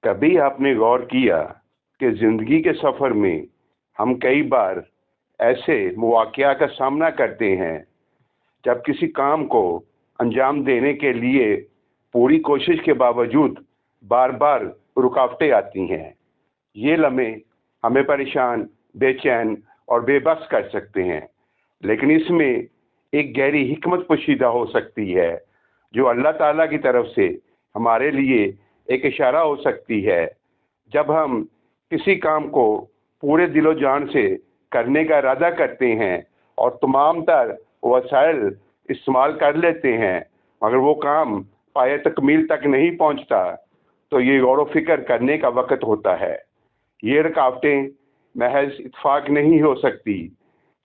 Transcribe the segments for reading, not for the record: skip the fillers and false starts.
کبھی آپ نے غور کیا کہ زندگی کے سفر میں ہم کئی بار ایسے مواقعہ کا سامنا کرتے ہیں جب کسی کام کو انجام دینے کے لیے پوری کوشش کے باوجود بار بار رکاوٹیں آتی ہیں۔ یہ لمحے ہمیں پریشان، بے چین اور بے بس کر سکتے ہیں، لیکن اس میں ایک گہری حکمت پوشیدہ ہو سکتی ہے جو اللہ تعالیٰ کی طرف سے ہمارے لیے ایک اشارہ ہو سکتی ہے۔ جب ہم کسی کام کو پورے دل و جان سے کرنے کا ارادہ کرتے ہیں اور تمام تر وسائل استعمال کر لیتے ہیں مگر وہ کام پایہ تکمیل تک نہیں پہنچتا، تو یہ غور و فکر کرنے کا وقت ہوتا ہے۔ یہ رکاوٹیں محض اتفاق نہیں ہو سکتی۔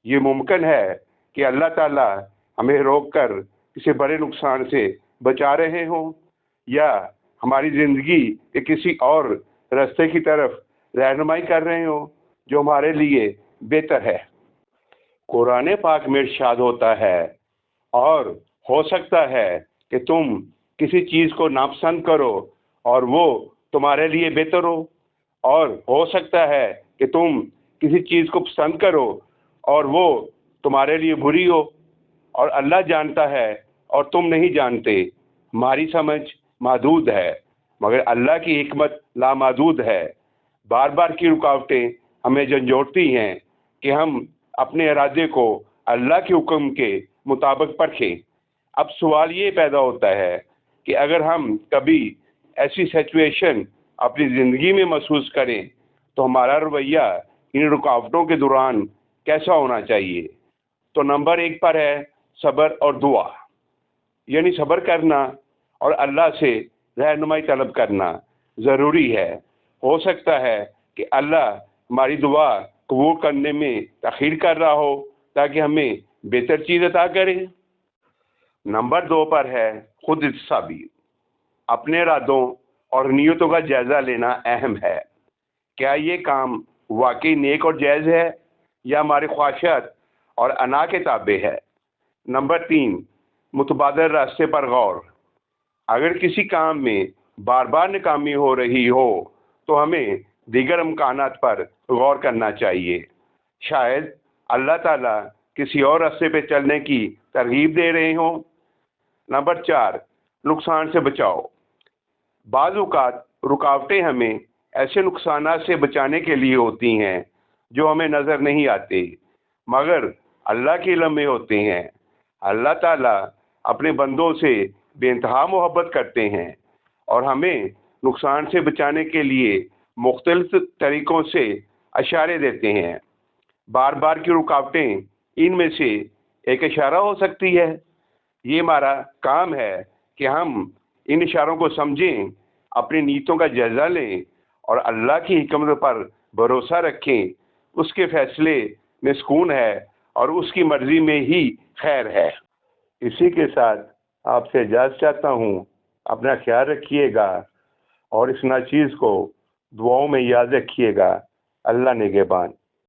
یہ ممکن ہے کہ اللہ تعالیٰ ہمیں روک کر کسی بڑے نقصان سے بچا رہے ہوں یا ہماری زندگی کے کسی اور راستے کی طرف رہنمائی کر رہے ہوں جو ہمارے لیے بہتر ہے۔ قرآن پاک میں ارشاد ہوتا ہے، اور ہو سکتا ہے کہ تم کسی چیز کو ناپسند کرو اور وہ تمہارے لیے بہتر ہو، اور ہو سکتا ہے کہ تم کسی چیز کو پسند کرو اور وہ تمہارے لیے بری ہو، اور اللہ جانتا ہے اور تم نہیں جانتے۔ ہماری سمجھ محدود ہے مگر اللہ کی حکمت لامحدود ہے۔ بار بار کی رکاوٹیں ہمیں جھنجھوڑتی ہیں کہ ہم اپنے ارادے کو اللہ کے حکم کے مطابق پرکھیں۔ اب سوال یہ پیدا ہوتا ہے کہ اگر ہم کبھی ایسی سچویشن اپنی زندگی میں محسوس کریں تو ہمارا رویہ ان رکاوٹوں کے دوران کیسا ہونا چاہیے؟ تو نمبر 1 پر ہے صبر اور دعا، یعنی صبر کرنا اور اللہ سے رہنمائی طلب کرنا ضروری ہے۔ ہو سکتا ہے کہ اللہ ہماری دعا قبول کرنے میں تاخیر کر رہا ہو تاکہ ہمیں بہتر چیز عطا کرے۔ نمبر 2 پر ہے خود احتسابی، اپنے ارادوں اور نیتوں کا جائزہ لینا اہم ہے۔ کیا یہ کام واقعی نیک اور جائز ہے یا ہماری خواہشات اور انا کے تابع ہے؟ نمبر 3، متبادل راستے پر غور، اگر کسی کام میں بار بار ناکامی ہو رہی ہو تو ہمیں دیگر امکانات پر غور کرنا چاہیے۔ شاید اللہ تعالیٰ کسی اور راستے پہ چلنے کی ترغیب دے رہے ہوں۔ نمبر 4، نقصان سے بچاؤ، بعض اوقات رکاوٹیں ہمیں ایسے نقصانات سے بچانے کے لیے ہوتی ہیں جو ہمیں نظر نہیں آتے مگر اللہ کے علم میں ہوتے ہیں۔ اللہ تعالیٰ اپنے بندوں سے بے انتہا محبت کرتے ہیں اور ہمیں نقصان سے بچانے کے لیے مختلف طریقوں سے اشارے دیتے ہیں۔ بار بار کی رکاوٹیں ان میں سے ایک اشارہ ہو سکتی ہے۔ یہ ہمارا کام ہے کہ ہم ان اشاروں کو سمجھیں، اپنی نیتوں کا جائزہ لیں اور اللہ کی حکمت پر بھروسہ رکھیں۔ اس کے فیصلے میں سکون ہے اور اس کی مرضی میں ہی خیر ہے۔ اسی کے ساتھ آپ سے اجازت چاہتا ہوں۔ اپنا خیال رکھیے گا اور اس ناچیز کو دعاؤں میں یاد رکھیے گا۔ اللہ نگہبان۔